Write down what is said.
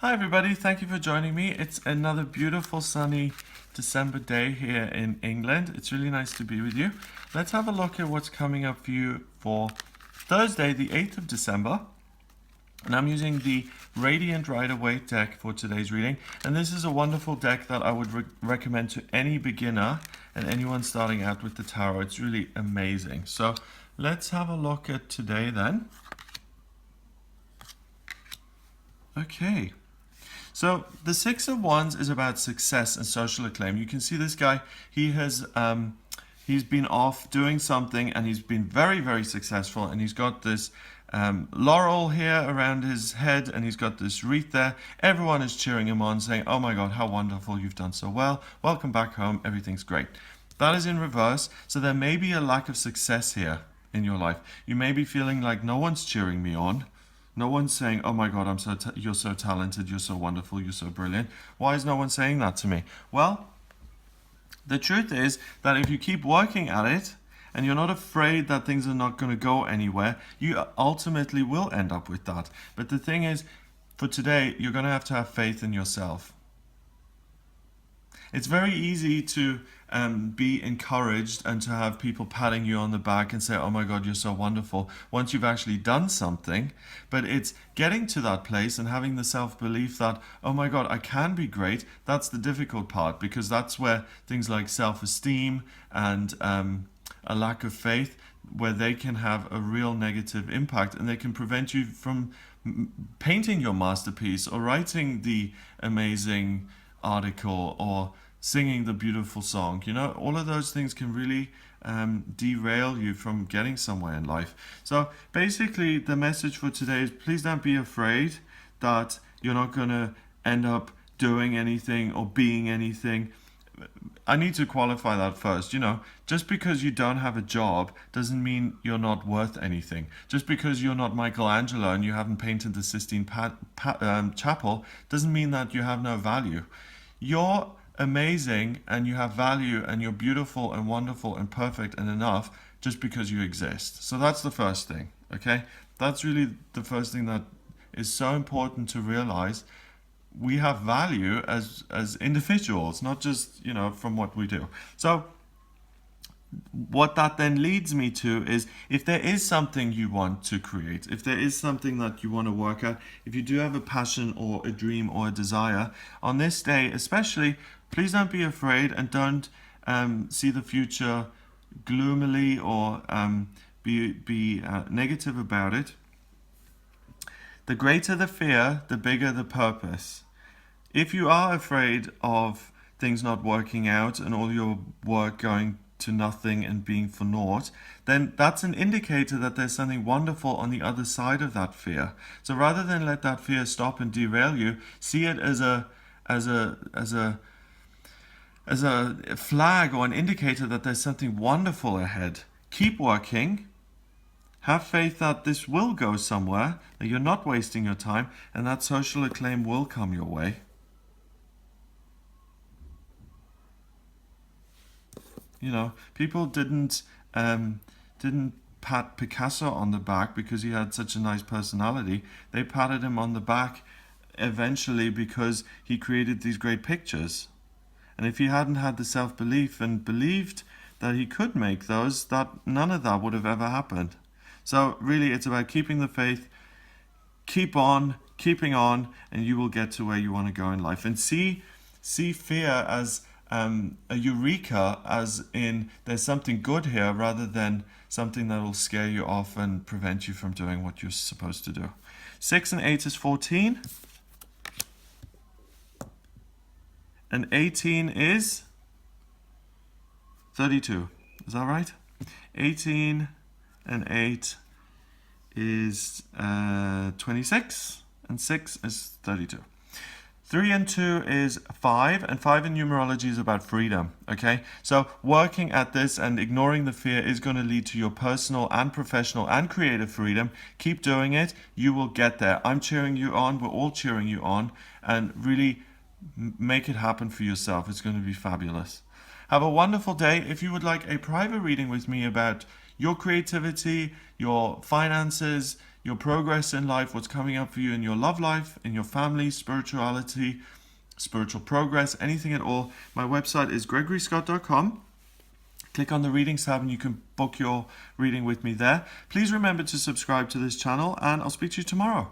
Hi everybody, thank you for joining me. It's another beautiful sunny December day here in England. It's really nice to be with you. Let's have a look at what's coming up for you for Thursday, the 8th of December. And I'm using the Radiant Rider-Waite deck for today's reading. And this is a wonderful deck that I would recommend to any beginner and anyone starting out with the tarot. It's really amazing. So let's have a look at today then. Okay. So the Six of Wands is about success and social acclaim. You can see this guy, he's been off doing something and he's been very, very successful, and he's got this laurel here around his head and he's got this wreath there. Everyone is cheering him on, saying, oh my God, how wonderful, you've done so well. Welcome back home, everything's great. That is in reverse, so there may be a lack of success here in your life. You may be feeling like no one's cheering me on. No one's saying, oh my God, you're so talented, you're so wonderful, you're so brilliant. Why is no one saying that to me? Well, the truth is that if you keep working at it and you're not afraid that things are not going to go anywhere, you ultimately will end up with that. But the thing is, for today, you're going to have faith in yourself. It's very easy to be encouraged and to have people patting you on the back and say, oh my God, you're so wonderful, once you've actually done something. But it's getting to that place and having the self-belief that, oh my God, I can be great. That's the difficult part, because that's where things like self-esteem and a lack of faith, where they can have a real negative impact, and they can prevent you from painting your masterpiece or writing the amazing article or singing the beautiful song. You know, all of those things can really derail you from getting somewhere in life. So basically the message for today is, please don't be afraid that you're not going to end up doing anything or being anything. I need to qualify that first. You know, just because you don't have a job doesn't mean you're not worth anything. Just because you're not Michelangelo and you haven't painted the Sistine Chapel doesn't mean that you have no value. You're amazing and you have value and you're beautiful and wonderful and perfect and enough just because you exist. So that's the first thing, okay? That's really the first thing that is so important to realize. We have value as individuals, not just, you know, from what we do. So what that then leads me to is, if there is something you want to create, if there is something that you want to work at, if you do have a passion or a dream or a desire, on this day especially, please don't be afraid and don't see the future gloomily or be negative about it. The greater the fear, the bigger the purpose. If you are afraid of things not working out and all your work going to nothing and being for naught, then that's an indicator that there's something wonderful on the other side of that fear. So rather than let that fear stop and derail you, see it as a flag or an indicator that there's something wonderful ahead. Keep working. Have faith that this will go somewhere, that you're not wasting your time, and that social acclaim will come your way. You know, people didn't pat Picasso on the back because he had such a nice personality. They patted him on the back eventually because he created these great pictures. And if he hadn't had the self-belief and believed that he could make those, that none of that would have ever happened. So really, it's about keeping the faith, keep on, keeping on, and you will get to where you want to go in life. And see fear as a eureka, as in there's something good here, rather than something that will scare you off and prevent you from doing what you're supposed to do. 6 and 8 is 14. And 18 is 32. Is that right? 18 and 8 is 26, and 6 is 32. 3 and 2 is 5, and 5 in numerology is about freedom, okay? So working at this and ignoring the fear is going to lead to your personal and professional and creative freedom. Keep doing it. You will get there. I'm cheering you on. We're all cheering you on, and really make it happen for yourself. It's going to be fabulous. Have a wonderful day. If you would like a private reading with me about your creativity, your finances, your progress in life, what's coming up for you in your love life, in your family, spirituality, spiritual progress, anything at all. My website is gregoryscott.com. Click on the readings tab and you can book your reading with me there. Please remember to subscribe to this channel, and I'll speak to you tomorrow.